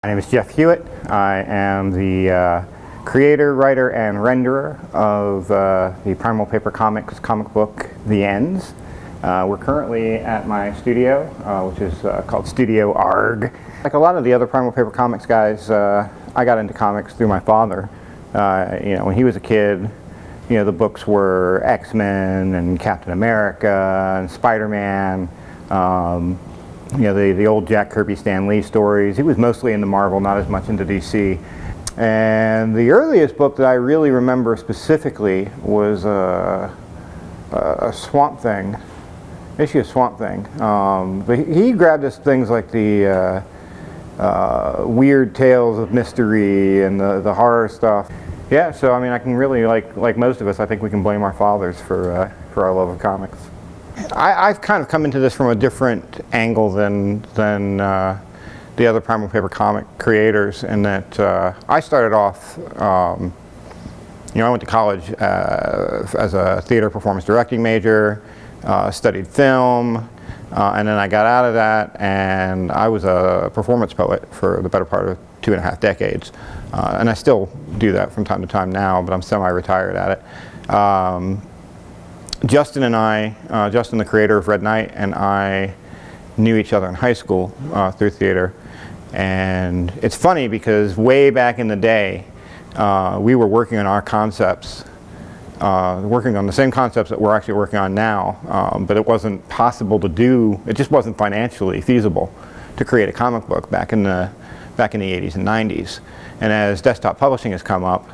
My name is Jeff Hewitt. I am the creator, writer, and renderer of the Primal Paper Comics comic book, The Ends. We're currently at my studio, which is called Studio Aarrgh. Like a lot of the other Primal Paper Comics guys, I got into comics through my father. When he was a kid, the books were X-Men and Captain America and Spider-Man. The old Jack Kirby, Stan Lee stories. He was mostly into Marvel, not as much into DC. And the earliest book that I really remember specifically was a Swamp Thing, issue of Swamp Thing. But he grabbed us things like the weird tales of mystery and the horror stuff. Yeah, so I mean, I can really, like most of us, I think we can blame our fathers for our love of comics. I've kind of come into this from a different angle than the other Primal Paper comic creators, in that I started off, I went to college as a theater performance directing major, studied film, and then I got out of that and I was a performance poet for the better part of 2.5 decades. And I still do that from time to time now, but I'm semi-retired at it. Justin and I, Justin the creator of Red Knight, and I knew each other in high school through theater. And it's funny because way back in the day, we were working on our concepts, working on the same concepts that we're actually working on now, but it wasn't possible to do, it just wasn't financially feasible to create a comic book back in the 80s and 90s. And as desktop publishing has come up,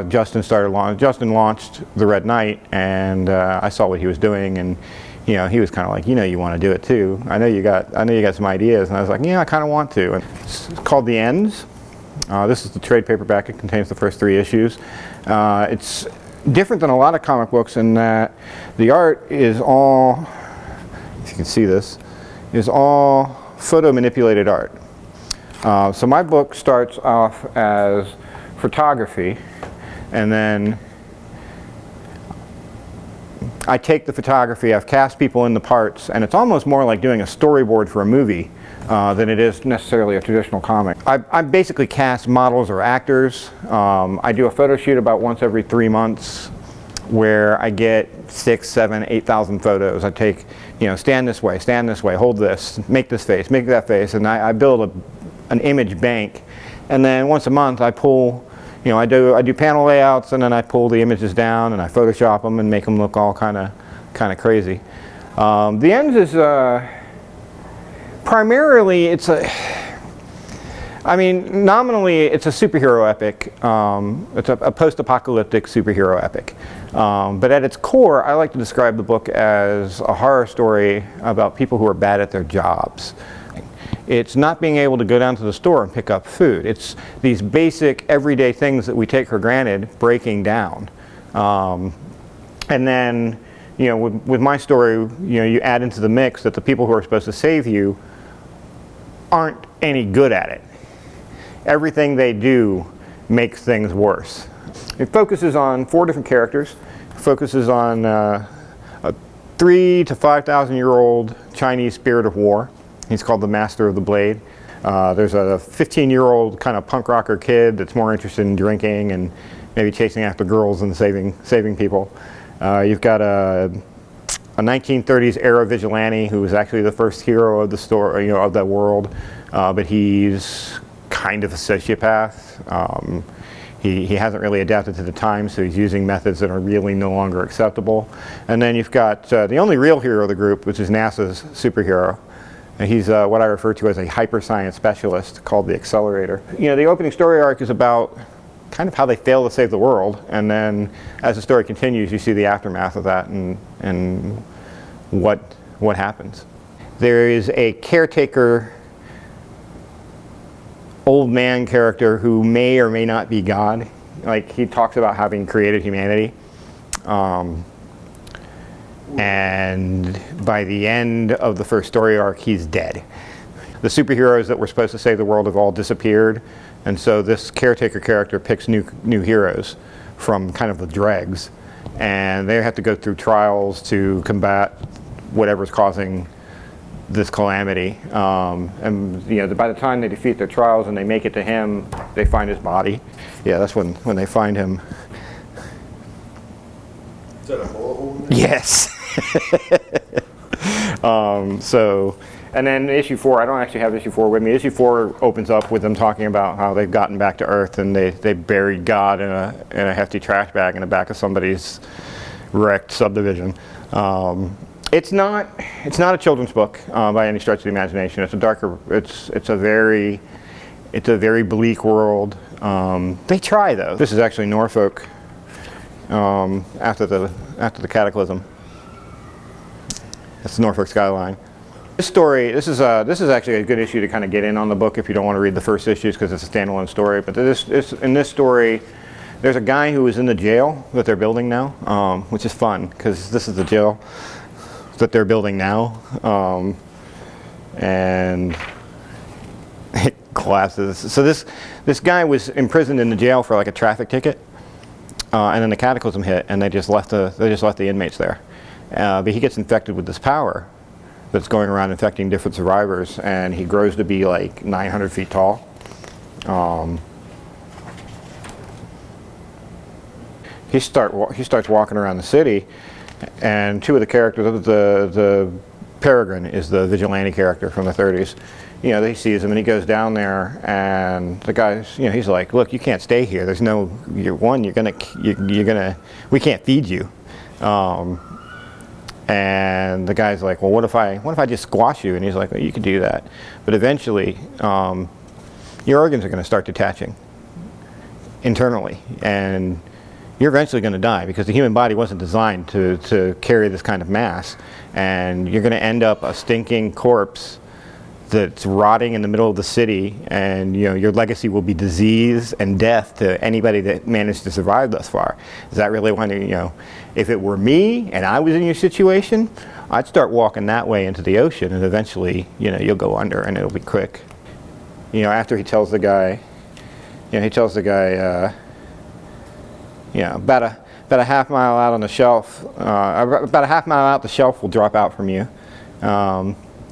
Justin launched the Red Knight, and I saw what he was doing, and he was kind of like, you want to do it too. I know you got some ideas, and I was like, yeah, I kind of want to. And it's called The Ends. This is the trade paperback. It contains the first 3 issues. It's different than a lot of comic books in that the art is all, if you can see this, is all photo manipulated art. So my book starts off as photography, and then I take the photography, I've cast people in the parts, and it's almost more like doing a storyboard for a movie than it is necessarily a traditional comic. I basically cast models or actors. I do a photo shoot about once every 3 months where I get 6, 7, 8,000 photos. I take, stand this way, hold this, make this face, make that face, and I build an image bank. And then once a month I pull, I do panel layouts, and then I pull the images down and I Photoshop them and make them look all kind of crazy. The Ends is primarily, nominally it's a superhero epic. It's a post-apocalyptic superhero epic. But at its core, I like to describe the book as a horror story about people who are bad at their jobs. It's not being able to go down to the store and pick up food. It's these basic everyday things that we take for granted breaking down. And then, with my story, you add into the mix that the people who are supposed to save you aren't any good at it. Everything they do makes things worse. It focuses on 4 different characters. It focuses on a 3,000 to 5,000 year old Chinese spirit of war. He's called the Master of the Blade. There's a 15-year-old kind of punk rocker kid that's more interested in drinking and maybe chasing after girls than saving people. You've got a 1930s era vigilante who was actually the first hero of the story, of that world, but he's kind of a sociopath. He hasn't really adapted to the times, so he's using methods that are really no longer acceptable. And then you've got the only real hero of the group, which is NASA's superhero. And he's what I refer to as a hyper science specialist called the Accelerator. The opening story arc is about kind of how they fail to save the world, and then as the story continues, you see the aftermath of that and what happens. There is a caretaker old man character who may or may not be God. Like, he talks about having created humanity. And by the end of the first story arc, he's dead. The superheroes that were supposed to save the world have all disappeared, and so this caretaker character picks new heroes from kind of the dregs, and they have to go through trials to combat whatever's causing this calamity. And you know, by the time they defeat their trials and they make it to him, they find his body. Yeah, that's when they find him. Is that a bullet hole in there? Yes. So, and then issue 4, I don't actually have issue 4 with me. Issue 4 opens up with them talking about how they've gotten back to Earth and they buried God in a hefty trash bag in the back of somebody's wrecked subdivision. It's not a children's book by any stretch of the imagination. It's a darker. It's a very bleak world. They try though. This is actually Norfolk after the cataclysm. That's the Norfolk skyline. This story, this is actually a good issue to kind of get in on the book if you don't want to read the first issues because it's a standalone story. But in this story, there's a guy who is in the jail that they're building now, which is fun because this is the jail that they're building now, and it collapses. So this guy was imprisoned in the jail for like a traffic ticket, and then the cataclysm hit, and they just left the inmates there. But he gets infected with this power that's going around infecting different survivors, and he grows to be like 900 feet tall. He starts walking around the city, and two of the characters, the Peregrine is the vigilante character from the 30s. You know, he sees him and he goes down there, and the guy's, you know, he's like, look, you can't stay here. There's no, you're gonna, we can't feed you. And the guy's like, well, what if I just squash you? And he's like, well, you can do that, but eventually, your organs are going to start detaching internally, and you're eventually going to die because the human body wasn't designed to carry this kind of mass, and you're going to end up a stinking corpse that's rotting in the middle of the city, and you know your legacy will be disease and death to anybody that managed to survive thus far. Is that really when, you know, if it were me and I was in your situation, I'd start walking that way into the ocean, and eventually, you know, you'll go under and it'll be quick. You know, after he tells the guy, you know, about a half mile out on the shelf, about a half mile out, the shelf will drop out from you.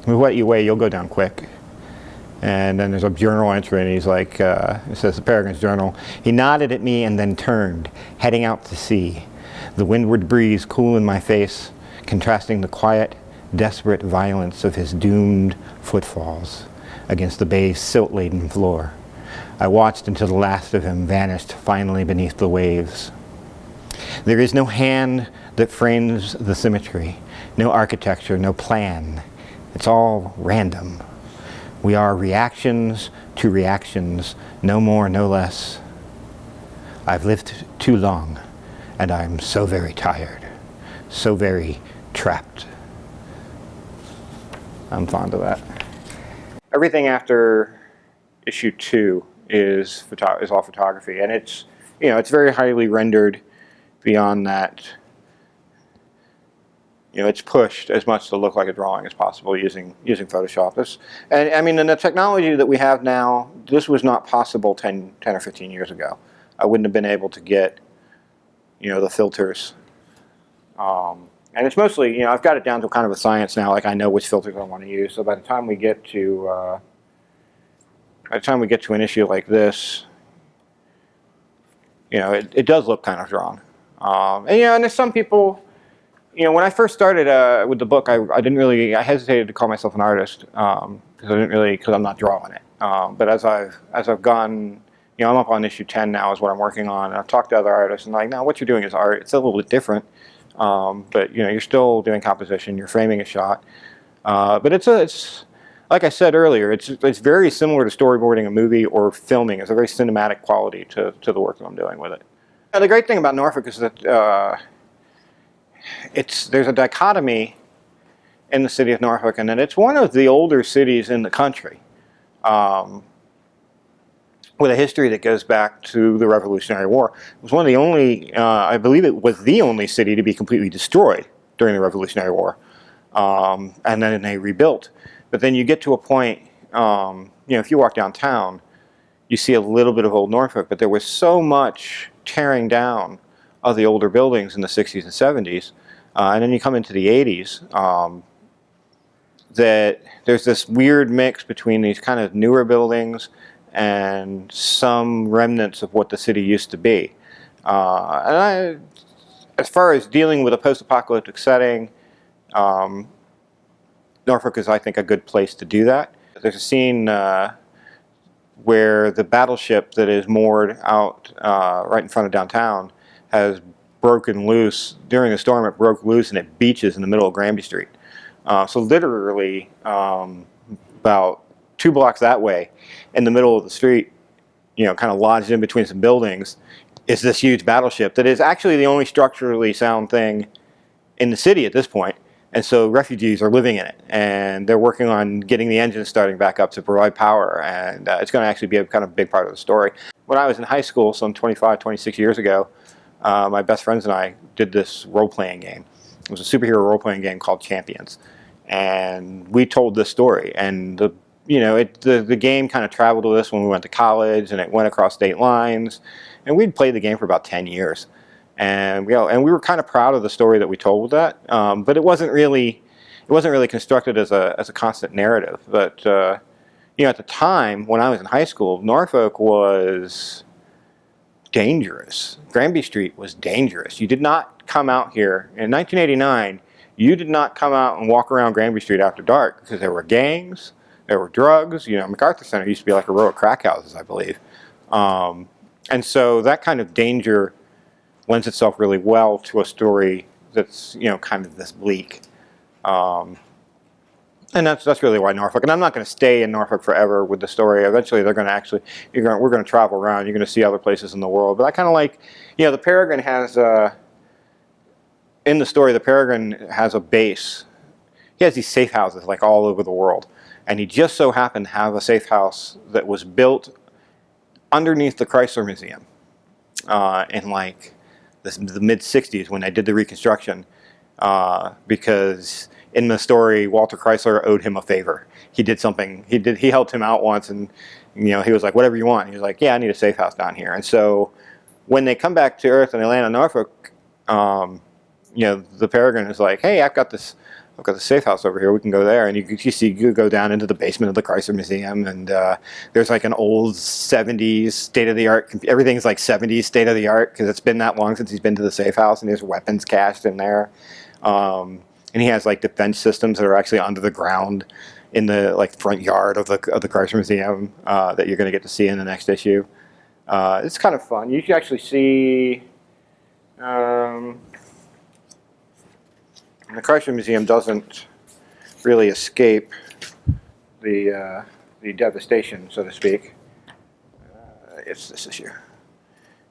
With what you weigh, you'll go down quick. And then there's a journal entry, and he's like, it says the Peregrine's journal. He nodded at me and then turned, heading out to sea. The windward breeze cool in my face, contrasting the quiet, desperate violence of his doomed footfalls against the bay's silt-laden floor. I watched until the last of him vanished finally beneath the waves. There is no hand that frames the symmetry, no architecture, no plan. It's all random. We are reactions to reactions, no more, no less. I've lived too long, and I'm so very tired, so very trapped. I'm fond of that. Everything after issue 2 is all photography, and it's, you know, it's very highly rendered beyond that. You know, it's pushed as much to look like a drawing as possible using Photoshop. And I mean, in the technology that we have now, this was not possible 10 or 15 years ago. I wouldn't have been able to get, you know, the filters. And it's mostly, you know, I've got it down to kind of a science now. Like I know which filters I want to use. So by the time we get to an issue like this, you know, it does look kind of drawn. And you know, and there's some people. You know, when I first started with the book, I hesitated to call myself an artist because I'm not drawing it. But as I've gone, you know, I'm up on issue 10 now is what I'm working on, and I've talked to other artists, and like, no, what you're doing is art. It's a little bit different, but you know, you're still doing composition. You're framing a shot, but it's like I said earlier, it's very similar to storyboarding a movie or filming. It's a very cinematic quality to the work that I'm doing with it. Now, the great thing about Norfolk is that. There's a dichotomy in the city of Norfolk, and that it's one of the older cities in the country, with a history that goes back to the Revolutionary War. It was one of the only, I believe it was the only city to be completely destroyed during the Revolutionary War, and then they rebuilt. But then you get to a point, you know, if you walk downtown, you see a little bit of old Norfolk, but there was so much tearing down of the older buildings in the 60s and 70s, and then you come into the 80s, that there's this weird mix between these kind of newer buildings and some remnants of what the city used to be. As far as dealing with a post-apocalyptic setting, Norfolk is, I think, a good place to do that. There's a scene where the battleship that is moored out right in front of downtown has broken loose. During the storm, it broke loose and it beaches in the middle of Granby Street. So literally about 2 blocks that way, in the middle of the street, kind of lodged in between some buildings, is this huge battleship that is actually the only structurally sound thing in the city at this point. And so refugees are living in it, and they're working on getting the engines starting back up to provide power, and it's going to actually be a kind of big part of the story. When I was in high school, some 25, 26 years ago, my best friends and I did this role-playing game. It was a superhero role-playing game called Champions, and we told this story. And the game kind of traveled with us when we went to college, and it went across state lines. And we'd played the game for about 10 years. And we were kind of proud of the story that we told with that, but it wasn't really constructed as a constant narrative. But at the time when I was in high school, Norfolk was dangerous. Granby Street was dangerous. You did not come out here in 1989. You did not come out and walk around Granby Street after dark because there were gangs, there were drugs. MacArthur Center used to be like a row of crack houses, I believe, and so that kind of danger lends itself really well to a story that's kind of this bleak, and that's really why Norfolk. And I'm not going to stay in Norfolk forever with the story. Eventually, we're going to travel around. You're going to see other places in the world. But I kind of like, the Peregrine has in the story. The Peregrine has a base. He has these safe houses like all over the world, and he just so happened to have a safe house that was built underneath the Chrysler Museum in like the mid-'60s when they did the reconstruction, because in the story Walter Chrysler owed him a favor. He did something. He helped him out once, and he was like, whatever you want. He was like, yeah, I need a safe house down here. And so when they come back to Earth and they land on Norfolk, the Peregrine is like, hey, I've got this safe house over here. We can go there. And you go down into the basement of the Chrysler Museum, and there's like an old 70s state-of-the-art, everything's like 70s state-of-the-art because it's been that long since he's been to the safe house, and there's weapons cached in there. And he has like defense systems that are actually under the ground in the like front yard of the Chrysler Museum that you're going to get to see in the next issue. It's kind of fun. You can actually see the Chrysler Museum doesn't really escape the devastation, so to speak. It's this issue.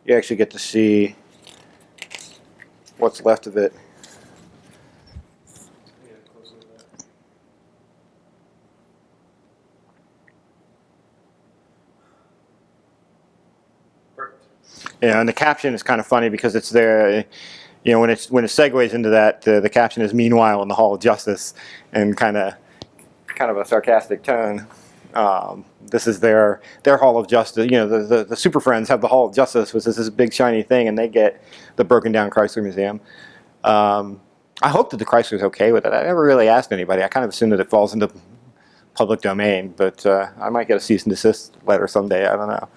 You actually get to see what's left of it. Yeah, and the caption is kind of funny because it's there. When it segues into that, the caption is "Meanwhile in the Hall of Justice," and kind of a sarcastic tone. This is their Hall of Justice. The Super Friends have the Hall of Justice, which is this big shiny thing, and they get the broken down Chrysler Museum. I hope that the Chrysler's okay with it. I never really asked anybody. I kind of assume that it falls into public domain, but I might get a cease and desist letter someday. I don't know.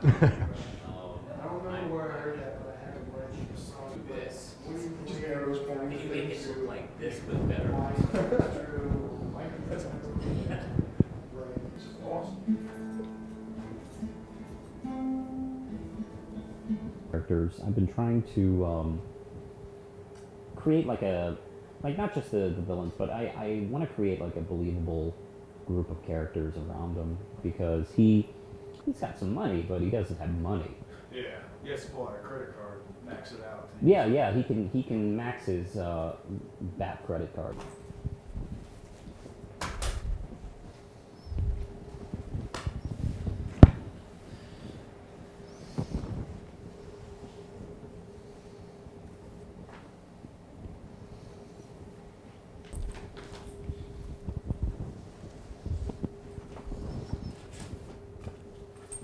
I don't know where I heard that, but I had to watch this. Can you make it look like this but better? Characters. I've been trying to create like not just the villains, but I want to create like a believable group of characters around him, because he's got some money, but he doesn't have money. Yeah, he has to pull out a credit card, max it out. Yeah, he can max his BAP credit card.